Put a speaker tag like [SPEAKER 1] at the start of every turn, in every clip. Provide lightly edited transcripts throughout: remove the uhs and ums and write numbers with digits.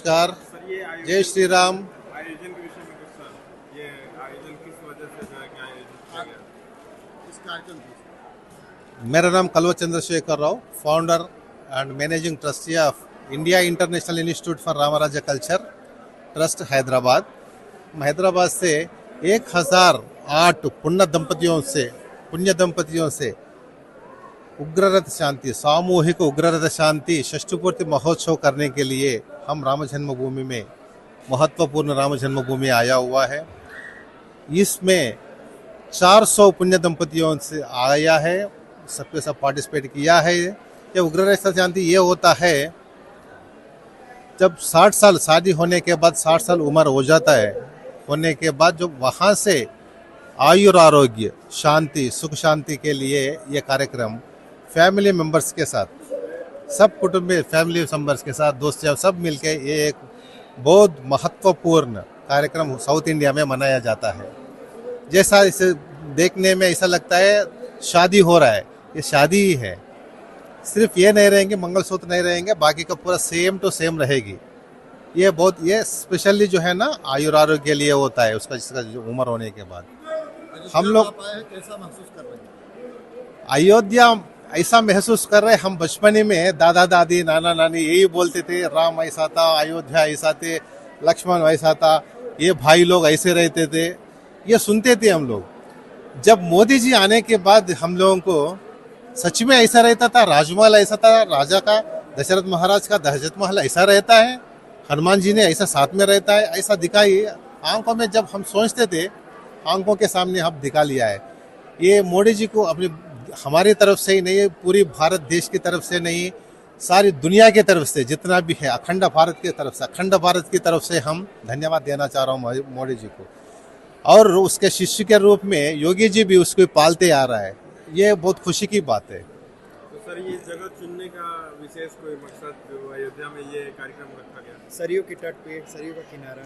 [SPEAKER 1] नमस्कार।
[SPEAKER 2] सर ये आयोजन
[SPEAKER 1] जय श्री राम।
[SPEAKER 2] आयोजन के विषय में कुछ सर ये आयोजन किस वजह से जो है कि आयोजित किया गया इस कार्यक्रम की।
[SPEAKER 1] मेरा नाम Kalva Chandrashekar Rao, founder and managing trustee of India International Institute for Ramrajya Culture Trust Hyderabad. Hyderabad से 1008 पुण्य दंपतियों से उग्ररथ शांति, सामूहिक उग्ररथ शांति षष्ठपूर्ति महोत्सव करने के लिए हम राम जन्मभूमि में, महत्वपूर्ण राम जन्मभूमि आया हुआ है। इसमें 400 पुण्य दंपतियों से आया है, सबके सब पार्टिसिपेट किया है। ये उग्ररथ शांति ये होता है जब 60 साल शादी होने के बाद 60 साल उम्र हो जाता है, होने के बाद जो वहाँ से आयुर आरोग्य शांति सुख शांति के लिए ये कार्यक्रम फैमिली मेंबर्स के साथ, सब कुटुंब में फैमिली मेंबर्स के साथ, दोस्त सब मिलके ये एक बहुत महत्वपूर्ण कार्यक्रम साउथ इंडिया में मनाया जाता है। जैसा इसे देखने में ऐसा लगता है शादी हो रहा है, ये शादी ही है। सिर्फ ये नहीं रहेंगे, मंगलसूत्र नहीं रहेंगे, बाकी का पूरा सेम टू सेम रहेगी। ये स्पेशली जो है ना आयुर आरोग्य के लिए होता है, उसका जिसका जो उम्र होने के बाद। हम लोग
[SPEAKER 2] कैसा महसूस कर रहे हैं?
[SPEAKER 1] अयोध्या ऐसा महसूस कर रहे हैं। हम बचपन में दादा दादी नाना नानी यही बोलते थे, राम ऐसा था, अयोध्या ऐसा थे, लक्ष्मण ऐसा था, ये भाई लोग ऐसे रहते थे, ये सुनते थे हम लोग। जब मोदी जी आने के बाद हम लोगों को सच में ऐसा रहता था, राजमहल ऐसा था, राजा का दशरथ महाराज का दशरथ महल ऐसा रहता है, हनुमान जी ने ऐसा साथ में रहता है, ऐसा दिखाई आंखों में जब हम सोचते थे, आंखों के सामने हम दिखा लिया है। ये मोदी जी को अपनी हमारी तरफ से ही नहीं, पूरी भारत देश की तरफ से नहीं, सारी दुनिया की तरफ से जितना भी है, अखंड भारत की तरफ से हम धन्यवाद देना चाह रहा हूँ मोदी जी को। और उसके शिष्य के रूप में योगी जी भी उसको पालते आ रहा है, ये बहुत खुशी की बात है।
[SPEAKER 2] तो सर ये जगह चुनने का विशेष कोई मकसद जो अयोध्या में ये कार्यक्रम रखा गया?
[SPEAKER 3] सरयू के तट पे, सरयू का किनारा।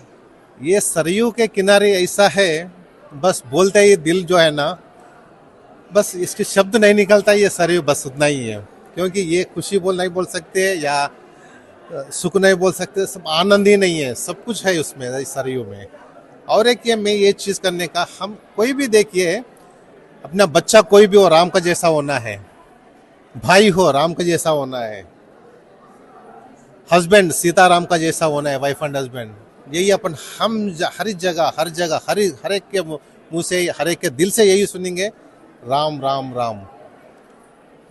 [SPEAKER 1] ये सरयू के किनारे ऐसा है, बस बोलते ही दिल जो है ना, बस इसके शब्द नहीं निकलता, ये सरयू बस उतना ही है। क्योंकि ये खुशी नहीं बोल सकते या सुख नहीं बोल सकते, सब आनंद ही नहीं है, सब कुछ है उसमें सरयू में। और एक ये चीज़ करने का, हम कोई भी देखिए, अपना बच्चा कोई भी हो राम का जैसा होना है, भाई हो राम का जैसा होना है, हस्बैंड सीता राम का जैसा होना है, वाइफ एंड हस्बैंड। यही अपन हम हर जगह हर एक के मुंह से, हर एक के दिल से यही सुनेंगे, राम राम राम।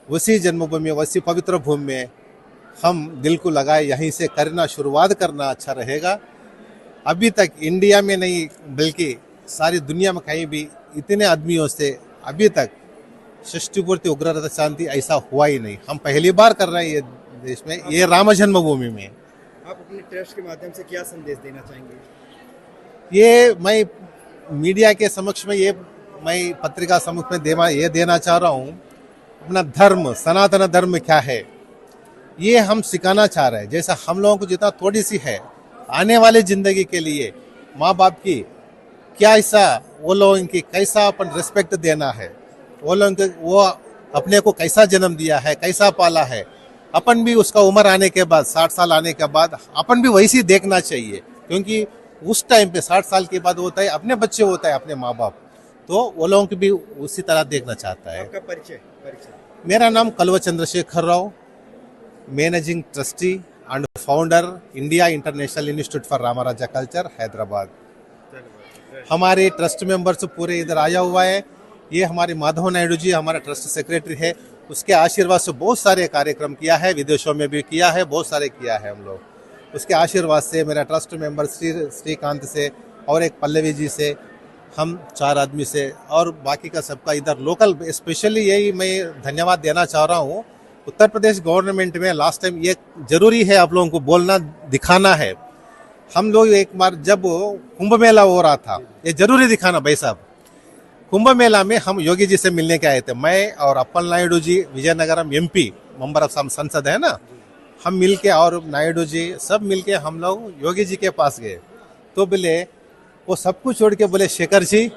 [SPEAKER 1] उसी जन्मभूमि, वैसी पवित्र भूमि में हम दिल को लगाए, यहीं से करना शुरुआत करना अच्छा रहेगा। अभी तक इंडिया में नहीं बल्कि सारी दुनिया में कहीं भी इतने आदमियों से अभी तक षष्ठीपूर्ति उग्ररथ शांति ऐसा हुआ ही नहीं। हम पहली बार कर रहे हैं ये देश में, ये राम जन्मभूमि में।
[SPEAKER 3] आप अपने ट्रस्ट के माध्यम से क्या संदेश देना चाहेंगे?
[SPEAKER 1] ये मैं मीडिया के समक्ष में, ये मैं पत्रिका समक्ष में ये देना चाह रहा हूँ, अपना धर्म, सनातन धर्म क्या है ये हम सिखाना चाह रहे हैं। जैसा हम लोगों को जितना थोड़ी सी है आने वाले जिंदगी के लिए, माँ बाप की क्या ऐसा, वो लोगों की कैसा अपन रिस्पेक्ट देना है, वो अपने को कैसा जन्म दिया है, कैसा पाला है, अपन भी उसका उम्र आने के बाद, 60 साल आने के बाद अपन भी वैसे ही देखना चाहिए। क्योंकि उस टाइम पे 60 साल के बाद होता है अपने बच्चे, होता है अपने माँ बाप, तो वो लोगों की भी उसी तरह देखना चाहता है।
[SPEAKER 3] आपका परिचय?
[SPEAKER 1] मेरा नाम Kalva Chandrashekar Rao, managing trustee and founder India International Institute for Ramrajya Culture Hyderabad. हमारे ट्रस्ट मेंबर्स पूरे इधर आया हुआ है। ये हमारे माधव नायडू जी हमारा ट्रस्ट सेक्रेटरी है, उसके आशीर्वाद से बहुत सारे कार्यक्रम किया है, विदेशों में भी किया है, बहुत सारे किया है हम लोग। उसके आशीर्वाद से, मेरा ट्रस्ट मेंबर श्रीकांत से और एक पल्लवी जी से, हम 4 आदमी से, और बाकी का सबका इधर लोकल, स्पेशली यही मैं धन्यवाद देना चाह रहा हूँ उत्तर प्रदेश गवर्नमेंट में। लास्ट टाइम ये जरूरी है आप लोगों को बोलना, दिखाना है। हम लोग एक बार जब कुंभ मेला हो रहा था, ये जरूरी दिखाना भाई साहब। कुंभ मेला में हम योगी जी से मिलने के आए थे, मैं और Appal Naidu ji, Vizianagaram MP member of संसद है ना, हम मिलके, और नायडू जी सब मिलके हम लोग योगी जी के पास गए। तो बोले, वो सब कुछ छोड़ के बोले, शेखर जी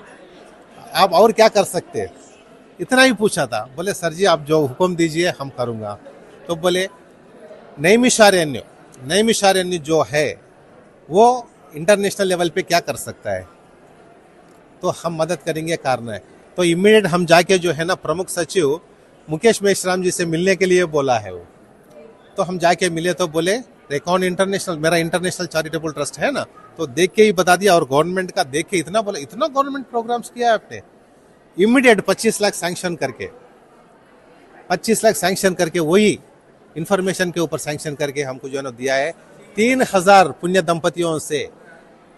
[SPEAKER 1] आप और क्या कर सकते हैं, इतना ही पूछा था। बोले सर जी आप जो हुक्म दीजिए हम करूँगा। तो बोले नैमिषारण्य जो है वो इंटरनेशनल लेवल पे क्या कर सकता है, तो हम मदद करेंगे कारण है। तो इमीडिएट हम जाके जो है ना प्रमुख सचिव मुकेश मेश्राम जी से मिलने के लिए बोला है वो, तो हम जाके मिले तो बोले रेकॉन इंटरनेशनल, मेरा इंटरनेशनल चैरिटेबल ट्रस्ट है ना, तो देख के ही बता दिया। और गवर्नमेंट का देख के इतना बोला, इतना गवर्नमेंट प्रोग्राम्स किया है आपने। इमीडिएट 25 लाख सैंक्शन करके, 25 लाख सैंक्शन करके, वही इंफॉर्मेशन के ऊपर सैंक्शन करके हमको जो है ना दिया है। 3000 पुण्य दंपतियों से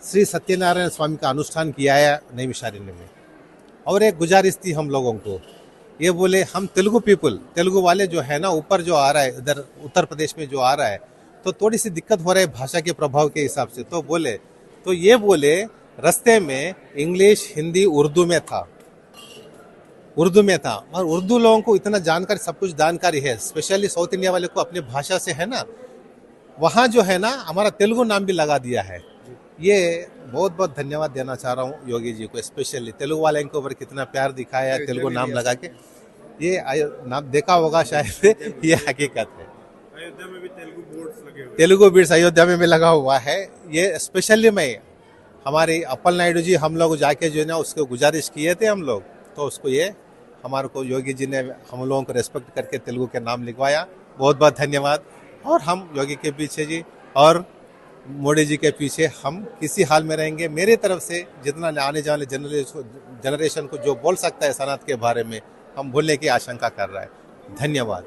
[SPEAKER 1] श्री सत्यनारायण स्वामी का अनुष्ठान किया है नैमिषारण्य में। और एक गुजारिश थी हम लोगों को, ये बोले हम तेलुगु पीपल, तेलुगु वाले जो है ना ऊपर जो आ रहा है इधर उत्तर प्रदेश में जो आ रहा है, तो थोड़ी सी दिक्कत हो रहा है भाषा के प्रभाव के हिसाब से। तो बोले, तो ये बोले रास्ते में इंग्लिश हिंदी उर्दू में था, उर्दू में था। और उर्दू लोगों को इतना जानकारी, सब कुछ जानकारी है, स्पेशली साउथ इंडिया वाले को अपनी भाषा से है ना, वहाँ जो है ना हमारा तेलुगु नाम भी लगा दिया है। ये बहुत बहुत धन्यवाद देना चाह रहा हूँ योगी जी को, स्पेशली तेलुगु वाले के ऊपर कितना प्यार दिखाया है तेलुगु नाम लगा के। ये नाम देखा होगा शायद, ये हकीकत है।
[SPEAKER 2] अयोध्या में भी तेलुगु बोर्ड्स लगे हुए
[SPEAKER 1] तेलुगु बीट्स अयोध्या में भी लगा हुआ है। ये स्पेशली मैं, हमारे अप्पल नायडू जी, हम लोग जाके जो है ना उसको गुजारिश किए थे हम लोग, तो उसको ये हमारे को योगी जी ने हम लोगों को रेस्पेक्ट करके तेलुगु के नाम लिखवाया। बहुत बहुत धन्यवाद। और हम योगी के पीछे जी और मोदी जी के पीछे हम किसी हाल में रहेंगे। मेरी तरफ से जितना आने जाने जनरेशन को जो बोल सकता है सनात के बारे में, हम बोलने की आशंका कर रहा है। धन्यवाद।